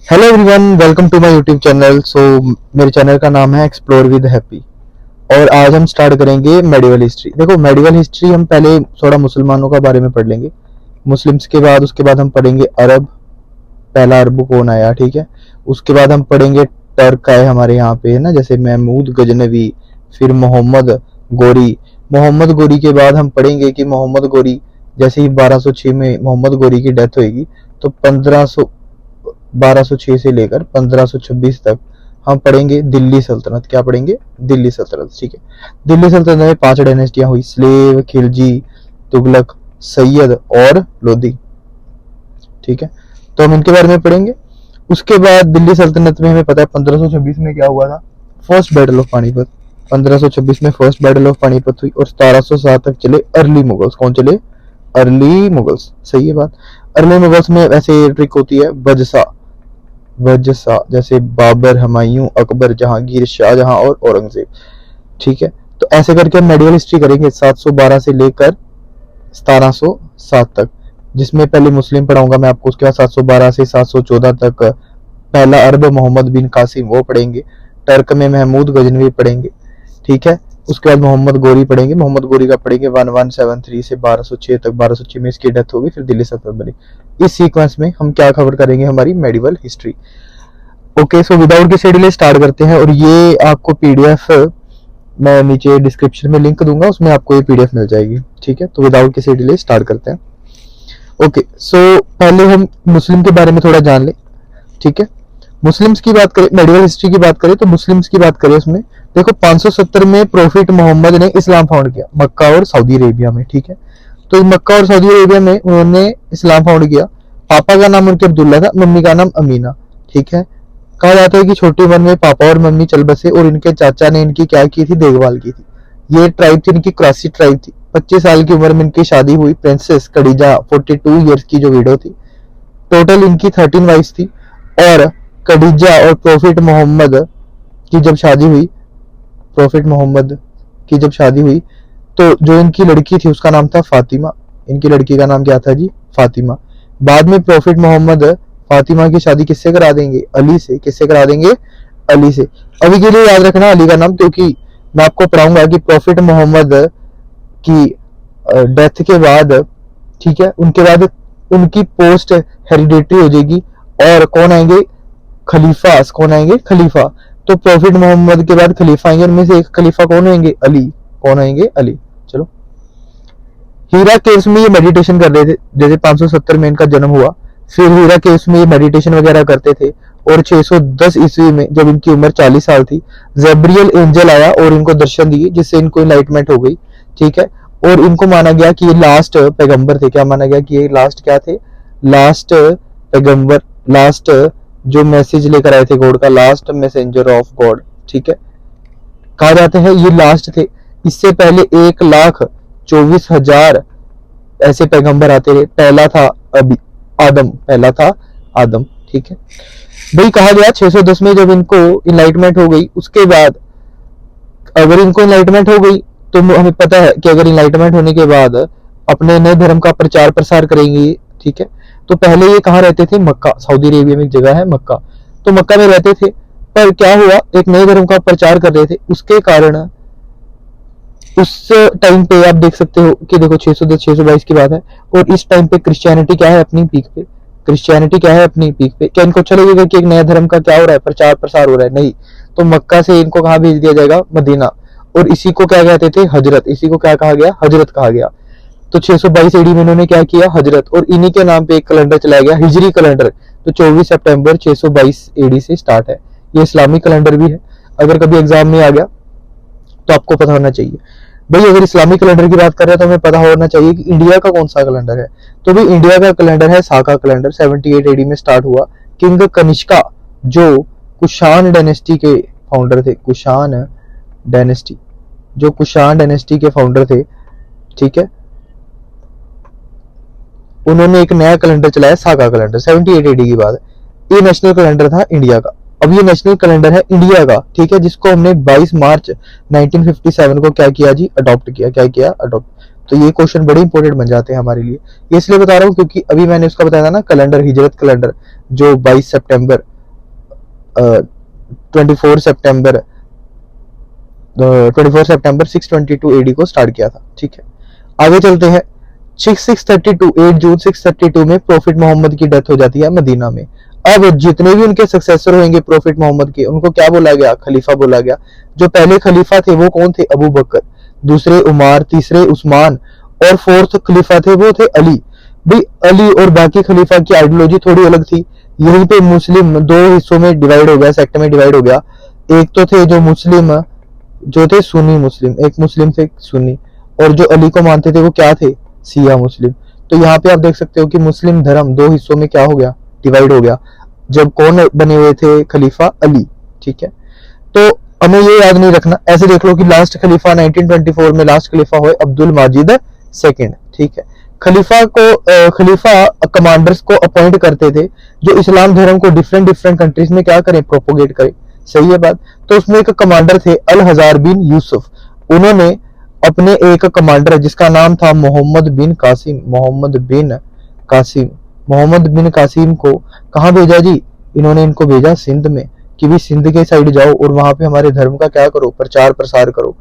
Hello everyone, welcome to my YouTube channel. मेरे channel का नाम है एक्सप्लोर विद हैप्पी। और आज हम स्टार्ट करेंगे मेडिवल हिस्ट्री। देखो, मेडिवल हिस्ट्री हम पहले थोड़ा मुसलमानों का बारे में पढ़ लेंगे, मुस्लिम्स के बाद उसके बाद हम पढ़ेंगे अरब, पहला अरब कौन आया, ठीक है। उसके बाद हम पढ़ेंगे टर्क आए हमारे यहाँ पे, है ना, जैसे महमूद गजनवी, फिर मोहम्मद गोरी के बाद हम पढ़ेंगे कि मोहम्मद गोरी जैसे ही 1206 में मोहम्मद गोरी की डेथ होगी, तो 1206 से लेकर 1526 तक हम पढ़ेंगे दिल्ली सल्तनत। क्या पढ़ेंगे? दिल्ली सल्तनत, ठीक है। दिल्ली सल्तनत में 5 डायनेस्टियां हुई: स्लेव, खिलजी, तुगलक, सैयद और लोधी, ठीक है। तो हम इनके बारे में पढ़ेंगे। उसके बाद दिल्ली सल्तनत में हमें पता है 1526 में क्या हुआ था, फर्स्ट बैटल ऑफ पानीपत। 1526 में फर्स्ट बैटल ऑफ पानीपत हुई और 1707 तक चले अर्ली मुगल्स। कौन चले? अर्ली मुगल्स, सही है बात। अर्ली मुगल्स में वैसे ट्रिक होती है वजसा, जैसे बाबर, हुमायूं, अकबर, जहांगीर, शाहजहां और औरंगजेब, ठीक है। तो ऐसे करके हम मेडिवल हिस्ट्री करेंगे 712 से लेकर 1707 तक, जिसमें पहले मुस्लिम पढ़ाऊंगा मैं आपको। उसके बाद 712 से 714 तक पहला अरब मोहम्मद बिन कासिम वो पढ़ेंगे। टर्क में महमूद गजनवी पढ़ेंगे, ठीक है। उसके बाद मोहम्मद गोरी पढ़ेंगे। मोहम्मद गोरी का पढ़ेंगे 1173 से 1206 तक। 1206 में इसकी डेथ होगी, फिर दिल्ली सल्तनत बनी। इस सीक्वेंस में हम क्या कवर करेंगे? हमारी medieval history. Okay, so without किसी डिले स्टार्ट करते हैं। और ये आपको पीडीएफ मैं नीचे डिस्क्रिप्शन में लिंक दूंगा, उसमें आपको ये पीडीएफ मिल जाएगी, ठीक है। तो विदाउट किसी डिले स्टार्ट करते हैं। ओके, सो पहले हम मुस्लिम के बारे में थोड़ा जान लें, ठीक है। मुस्लिम्स की बात करें, मेडिवल हिस्ट्री की बात करें तो मुस्लिम्स की बात करें उसमें देखो 570 में प्रोफिट मोहम्मद ने इस्लाम फाउंड किया मक्का और सऊदी अरेबिया में, ठीक है। तो मक्का और सऊदी अरेबिया में उन्होंने इस्लाम फाउंड किया। पापा का नाम उनके अब्दुल्ला था, मम्मी का नाम अमीना, ठीक है। कहा जाता है कि छोटी उम्र में पापा और मम्मी चल बसे और इनके चाचा ने इनकी क्या की थी? देखभाल की थी। ये ट्राइब थी, इनकी क्रॉसी ट्राइब थी। 25 साल की उम्र में इनकी शादी हुई प्रिंसेस खदीजा 42 ईयर्स की जो विडो थी। टोटल इनकी 13 वाइफ्स थी। और खदीजा और प्रॉफिट मोहम्मद की जब शादी हुई तो जो इनकी लड़की थी उसका नाम था फातिमा। इनकी लड़की का नाम क्या था जी? फातिमा। बाद में प्रॉफिट मोहम्मद फातिमा की शादी किससे करा देंगे? अली से। किससे करा देंगे? अली से। अभी के लिए याद रखना अली का नाम, क्योंकि मैं आपको पढ़ाऊंगा कि प्रॉफिट मोहम्मद की डेथ के बाद, ठीक है, उनके बाद उनकी पोस्ट हेरिडेटरी हो जाएगी और कौन आएंगे? खलीफा। कौन आएंगे? खलीफा। तो प्रॉफिट मोहम्मद के बाद खलीफा आएंगे, उनमें से एक खलीफा कौन होंगे? अली। कौन आएंगे? अली। चलो, हीरा केव्स में ये मेडिटेशन कर रहे थे, जैसे 570 में इनका जन्म हुआ। फिर हीरा केव्स में ये मेडिटेशन वगैरह करते थे। और 610 ईस्वी में जब इनकी उम्र 40 साल थी, जैब्रियल एंजल आया और इनको दर्शन दिए, जिससे इनको इनलाइटमेंट हो गई, ठीक है। और इनको माना गया कि ये लास्ट पैगंबर थे। क्या माना गया? कि ये लास्ट क्या थे? लास्ट पैगंबर, लास्ट जो मैसेज लेकर आए थे गॉड का, लास्ट मैसेंजर ऑफ गॉड, ठीक है। कहा जाता है ये लास्ट थे। इससे पहले 1,24,000 ऐसे पैगंबर आते रहे। पहला था आदम, ठीक है भाई। कहा गया 610 में जब इनको इनलाइटमेंट हो गई, उसके बाद अगर इनको इनलाइटमेंट हो गई तो हमें पता है कि अगर इनलाइटमेंट होने के बाद अपने नए धर्म का प्रचार प्रसार करेंगे, ठीक है। तो पहले ये कहाँ रहते थे? मक्का। सऊदी अरेबिया में एक जगह है मक्का, तो मक्का में रहते थे। पर क्या हुआ, एक नए धर्म का प्रचार कर रहे थे, उसके कारण उस टाइम पे आप देख सकते हो कि देखो 622 की बात है, और इस टाइम पे क्रिश्चियनिटी क्या है? अपनी पीक पे। क्रिश्चियनिटी क्या है? अपनी पीक पे। क्या इनको अच्छा लगेगा कि एक नया धर्म का क्या हो रहा है? प्रचार प्रसार हो रहा है? नहीं। तो मक्का से इनको कहाँ भेज दिया जाएगा? मदीना। और इसी को क्या कहते थे? हजरत। इसी को क्या कहा गया? हजरत कहा गया। तो 622 एडी में इन्होंने क्या किया? हजरत। और इन्हीं के नाम पे एक कैलेंडर चलाया गया, हिजरी कैलेंडर। तो 24 सितंबर 622 एडी से स्टार्ट है। ये इस्लामिक कैलेंडर भी है। अगर कभी एग्जाम में आ गया तो आपको पता होना चाहिए भाई। अगर इस्लामिक कैलेंडर की बात कर रहे हैं तो हमें पता होना चाहिए कि इंडिया का कौन सा कैलेंडर है। तो भाई इंडिया का कैलेंडर है साका कैलेंडर। 78 एडी में स्टार्ट हुआ। किंग कनिष्का जो कुषाण डायनेस्टी के फाउंडर थे, कुषाण डायनेस्टी के फाउंडर थे, ठीक है, उन्होंने एक नया कैलेंडर चलाया, साका कैलेंडर। 78 एडी की बात है। ये नेशनल कैलेंडर था इंडिया का। अब ये नेशनल कैलेंडर है इंडिया का, ठीक है, जिसको हमने 22 मार्च 1957 को क्या किया जी? अडॉप्ट किया। क्या किया? अडॉप्ट। तो ये क्वेश्चन बड़े इंपॉर्टेंट बन जाते हैं हमारे लिए। ये इसलिए बता रहा हूँ क्योंकि अभी मैंने उसका बताया था ना, कैलेंडर, हिजरत कैलेंडर, जो 22 सितंबर 24 सितंबर 622 एडी को स्टार्ट किया था। ठीक है, आगे चलते हैं। 8 जून 632 में प्रॉफिट मोहम्मद की डेथ हो जाती है मदीना में। अब जितने भी उनके सक्सेसर होंगे प्रॉफिट मोहम्मद के, उनको क्या बोला गया? खलीफा बोला गया। जो पहले खलीफा थे वो कौन थे? अबू बकर, दूसरे उमर, तीसरे उस्मान और फोर्थ खलीफा थे वो थे अली। भाई अली और बाकी खलीफा की आइडियोलॉजी थोड़ी अलग थी। यहीं पे मुस्लिम दो हिस्सों में डिवाइड हो गया, सेक्ट में डिवाइड हो गया। एक तो थे जो मुस्लिम जो थे सुन्नी मुस्लिम, एक मुस्लिम थे सुन्नी, और जो अली को मानते थे वो क्या थे? शिया मुस्लिम। तो यहाँ पे आप देख सकते हो कि मुस्लिम धर्म दो हिस्सों में क्या हो गया? डिवाइड हो गया। जब कौन बने हुए थे? खलीफा अली। ठीक है, तो हमें ये याद नहीं रखना, ऐसे देख लो कि लास्ट खलीफा 1924 में लास्ट खलीफा हुए अब्दुल माजिद सेकंड। ठीक है, खलीफा कमांडर्स को अपॉइंट करते थे जो इस्लाम धर्म को डिफरेंट कंट्रीज में क्या करें? प्रोपोगेट करें। सही है बात। तो उसमें एक कमांडर थे अल हजार बिन यूसुफ। उन्होंने अपने एक कमांडर जिसका नाम था मोहम्मद बिन कासिम को कहाँ भेजा जी? इन्होंने इनको भेजा सिंध में कि भी सिंध के साइड जाओ और वहां पे हमारे धर्म का क्या करो? प्रचार प्रसार करो।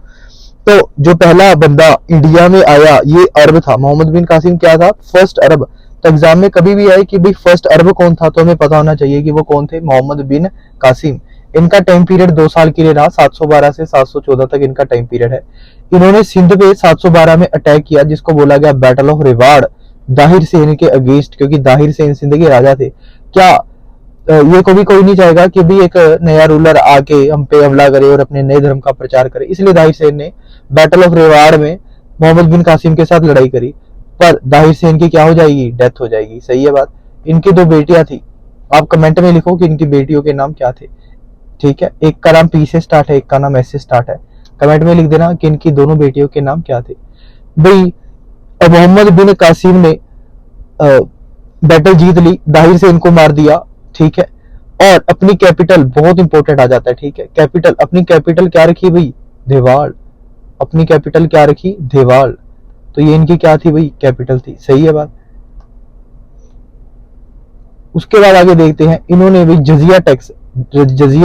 तो जो पहला बंदा इंडिया में आया ये अरब था। मोहम्मद बिन कासिम क्या था? फर्स्ट अरब। तो एग्जाम में कभी भी आए कि भाई फर्स्ट अरब कौन था, तो हमें पता होना चाहिए कि वो कौन थे? मोहम्मद बिन कासिम। इनका टाइम पीरियड 2 साल के लिए रहा, 712 से 714 तक इनका टाइम पीरियड है। इन्होंने सिंध पे 712 में अटैक किया जिसको बोला गया बैटल ऑफ रेवाड़, दाहिर सेन के अगेंस्ट, क्योंकि दाहिर सेन सिंध के राजा थे। क्या ये कभी कोई नहीं चाहेगा कि भी एक नया रूलर आके हम पे हमला करे और अपने नए धर्म का प्रचार करे, इसलिए दाहिर सेन ने बैटल ऑफ रेवाड़ में मोहम्मद बिन कासिम के साथ लड़ाई करी। पर दाहिर सेन की क्या हो जाएगी? डेथ हो जाएगी। सही है बात। इनकी 2 बेटियां थी। आप कमेंट में लिखो कि इनकी बेटियों के नाम क्या थे। ठीक है, एक का नाम पी से स्टार्ट है, एक का नाम एस से स्टार्ट है। कमेंट में लिख देना कि इनकी दोनों बेटियों के नाम क्या थे। भाई मोहम्मद बिन कासिम ने बैटल जीत ली, दाहिर से इनको मार दिया। ठीक है, और अपनी कैपिटल, बहुत इंपॉर्टेंट आ जाता है। ठीक है, कैपिटल, अपनी कैपिटल क्या रखी भाई? देवाल। अपनी कैपिटल क्या रखी? देवाल। तो ये इनकी क्या थी भाई? कैपिटल थी। सही है बात। उसके बाद आगे देखते हैं, इन्होंने भी जजिया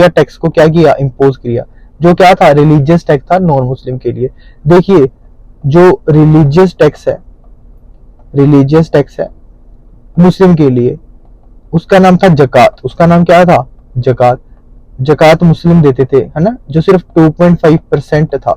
टैक्स को क्या किया? इम्पोज किया, जो क्या था? रिलीजियस टैक्स था नॉन मुस्लिम के लिए। देखिए जो रिलीजियस टैक्स है मुस्लिम के लिए, उसका नाम था जकात। उसका नाम क्या था? जकात मुस्लिम देते थे, है ना, जो सिर्फ 2.5% था।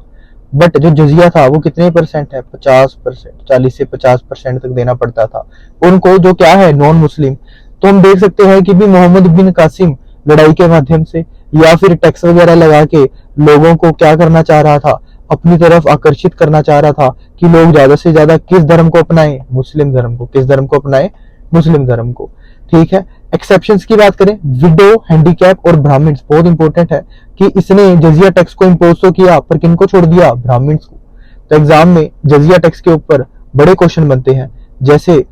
बट जो जजिया था वो कितने परसेंट है? 50%, 40 से 50% तक देना पड़ता था उनको, जो क्या है? Non Muslim. तो हम देख सकते हैं कि भी मोहम्मद बिन कासिम लड़ाई के माध्यम से या फिर टैक्स वगैरह लगा के लोगों को क्या करना चाह रहा था? अपनी तरफ आकर्षित करना चाह रहा था कि लोग ज्यादा से ज्यादा किस धर्म को अपनाएं? मुस्लिम धर्म को। किस धर्म को अपनाएं? मुस्लिम धर्म को। ठीक है, एक्सेप्शंस की बात करें, विडो, हैंडीकैप और ब्राह्मण्स, बहुत इंपॉर्टेंट है कि इसने जजिया टैक्स को इम्पोज तो किया पर किनको छोड़ दिया? ब्राह्मण्स को। तो एग्जाम में जजिया टैक्स के ऊपर बड़े क्वेश्चन बनते हैं, जैसे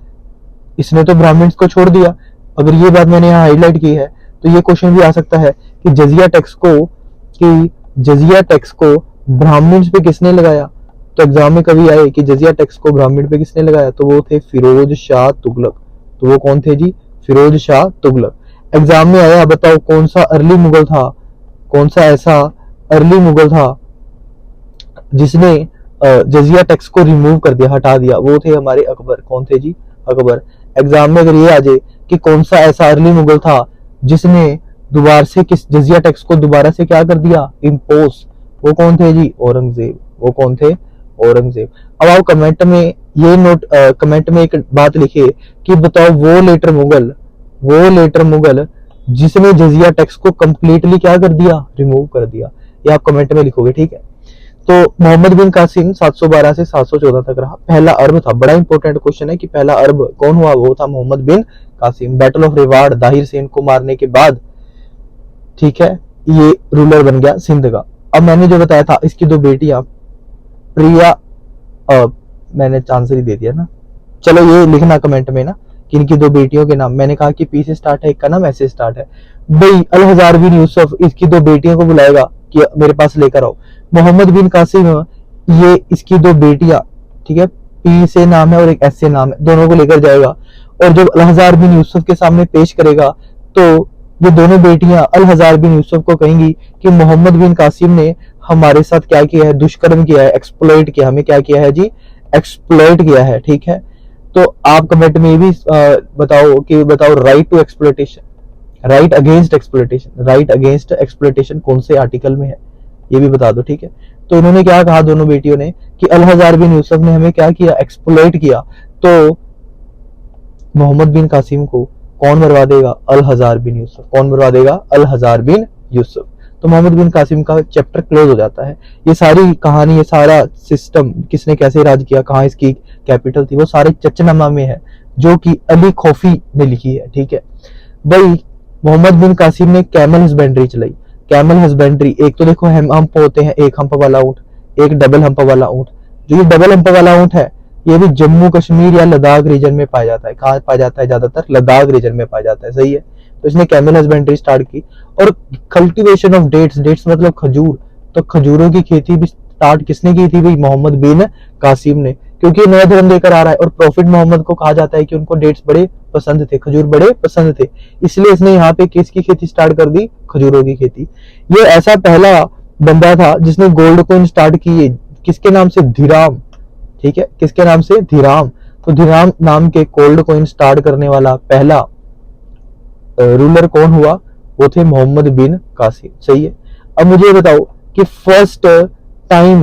इसने तो ब्राह्मण्स को छोड़ दिया। अगर ये बात मैंने यहाँ हाईलाइट की है तो ये क्वेश्चन भी आ सकता है कि जजिया टैक्स को ब्राह्मण्स पे किसने लगाया? तो एग्जाम में कभी आए कि जजिया टैक्स को ब्राह्मण पे किसने लगाया? तो वो थे फिरोज शाह तुगलक। तो वो कौन थे जी? फिरोज शाह तुगलक। एग्जाम में आया, बताओ कौन सा अर्ली मुगल था, कौन सा ऐसा अर्ली मुगल था जिसने जजिया टैक्स को रिमूव कर दिया, हटा दिया? वो थे हमारे अकबर। कौन थे जी? अकबर। एग्जाम में अगर ये आ जाए कि कौन सा ऐसा अर्ली मुगल था जिसने दोबारा से किस जजिया टैक्स को दोबारा से क्या कर दिया? इम्पोज। वो कौन थे जी? औरंगजेब। वो कौन थे? औरंगजेब। अब आओ कमेंट में एक बात लिखिए कि बताओ वो लेटर मुगल जिसने जजिया टैक्स को कंप्लीटली क्या कर दिया? रिमूव कर दिया। ये आप कमेंट में लिखोगे। ठीक है, तो मोहम्मद बिन कासिम 712 से 714 तक रहा। पहला अरब था। बड़ा इंपॉर्टेंट क्वेश्चन है कि पहला अरब कौन हुआ? वो था मोहम्मद बिन कासिम। बैटल ऑफ रेवाड़, दाहिर सेन को मारने के बाद, ठीक है, ये रूलर बन गया सिंध का। अब मैंने जो बताया था इसकी 2 बेटियां प्रिया, मैंने आंसर ही दे दिया ना, चलो ये लिखना कमेंट में ना कि इनकी 2 बेटियों के नाम। मैंने कहा कि पी से स्टार्ट है, एक का नाम ऐसे स्टार्ट है। भाई अल हजार बिन यूसुफ इसकी 2 बेटियों को बुलाएगा कि मेरे पास लेकर आओ। मोहम्मद बिन कासिम, ये इसकी 2 बेटियां, ठीक है, पी से नाम है और एक एस से नाम है, दोनों को लेकर जाएगा और जब अल हजार बिन यूसुफ के सामने पेश करेगा तो ये दोनों बेटियां अल हजार बिन यूसुफ को कहेंगी कि मोहम्मद बिन कासिम ने हमारे साथ क्या किया है, दुष्कर्म किया है, एक्सप्लॉइट किया, हमें क्या किया है जी, एक्सप्लॉइट किया है। ठीक है, तो आप कमेंट में भी बताओ right to exploitation, right against exploitation, right against exploitation कौन से आर्टिकल में है, ये भी बता दो। ठीक है, तो इन्होंने क्या कहा दोनों बेटियों ने कि अल हजार बिन यूसुफ ने हमें क्या किया, एक्सप्लॉइट किया। तो मोहम्मद बिन कासिम को कौन मरवा देगा, अल हजार बिन यूसुफ। कौन मरवा देगा, अल हजार बिन यूसुफ। तो मोहम्मद बिन कासिम का चैप्टर क्लोज हो जाता है। ये सारी कहानी, ये सारा सिस्टम, किसने कैसे राज किया, कहाँ इसकी कैपिटल थी, वो सारे चचनामा में है जो कि अली खोफी ने लिखी है। ठीक है भाई, मोहम्मद बिन कासिम ने कैमल हस्बेंड्री चलाई। कैमल हस्बेंड्री, एक तो देखो हम्प होते हैं, एक हम्प वाला ऊंट, एक डबल हम्प वाला ऊंट। जो ये डबल हम्प वाला ऊंट है, ये भी जम्मू कश्मीर या लद्दाख रीजन में पाया जाता है। कहाँ पाया जाता है, ज्यादातर लद्दाख रीजन में पाया जाता है। सही है, तो इसने कैमल हस्बेंड्री स्टार्ट की। और कल्टीवेशन ऑफ डेट्स, डेट्स मतलब खजूर, तो खजूरों की खेती भी स्टार्ट किसने की थी भाई, मोहम्मद बिन कासिम ने, क्योंकि नया धर्म लेकर आ रहा है। और प्रॉफिट मोहम्मद को कहा जाता है कि उनको डेट्स बड़े पसंद थे, खजूर बड़े पसंद थे, इसलिए इसने यहाँ पे किसकी खेती स्टार्ट कर दी, खजूरों की खेती। ये ऐसा पहला बंदा था जिसने गोल्ड कॉइन स्टार्ट की, किसके नाम से, धीराम। ठीक है, किसके नाम से, धीराम। तो धीराम नाम के गोल्ड कॉइन स्टार्ट करने वाला पहला रूलर कौन हुआ, वो थे मोहम्मद बिन कासिम। सही है, अब मुझे बताओ कि first time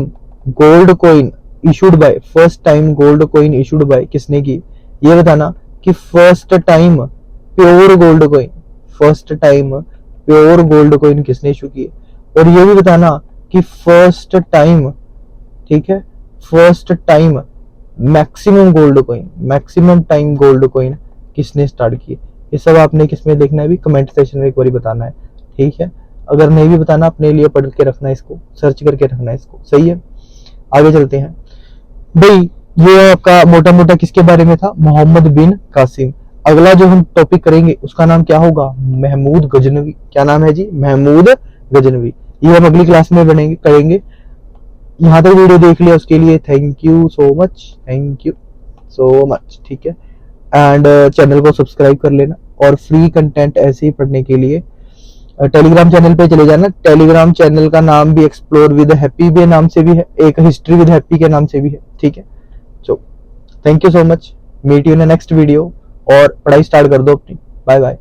gold coin issued by, first time gold coin issued by किसने की, ये बताना कि first time pure gold coin, first time pure gold coin किसने इशू की। और ये भी बताना कि फर्स्ट टाइम, ठीक है, first time maximum gold coin, maximum time gold coin किसने स्टार्ट की। ये सब आपने किसमें देखना है भी, कमेंट सेक्शन में एक बार बताना है। ठीक है, अगर नहीं भी बताना अपने लिए पढ़ के रखना है, इसको सर्च करके रखना है इसको। सही है, आगे चलते हैं भाई। ये आपका मोटा मोटा किसके बारे में था, मोहम्मद बिन कासिम। अगला जो हम टॉपिक करेंगे उसका नाम क्या होगा, महमूद गजनवी। क्या नाम है जी, महमूद गजनवी। ये हम अगली क्लास में बनेंगे करेंगे। यहाँ तक वीडियो देख लिया उसके लिए thank you so much, thank you so much. ठीक है, एंड चैनल को सब्सक्राइब कर लेना। और फ्री कंटेंट ऐसे ही पढ़ने के लिए टेलीग्राम चैनल पे चले जाना। टेलीग्राम चैनल का नाम भी एक्सप्लोर विद हैप्पी के नाम से भी है, एक हिस्ट्री विद हैप्पी के नाम से भी है। ठीक है, so thank you so much, meet you in next video. और पढ़ाई स्टार्ट कर दो अपनी। Bye bye.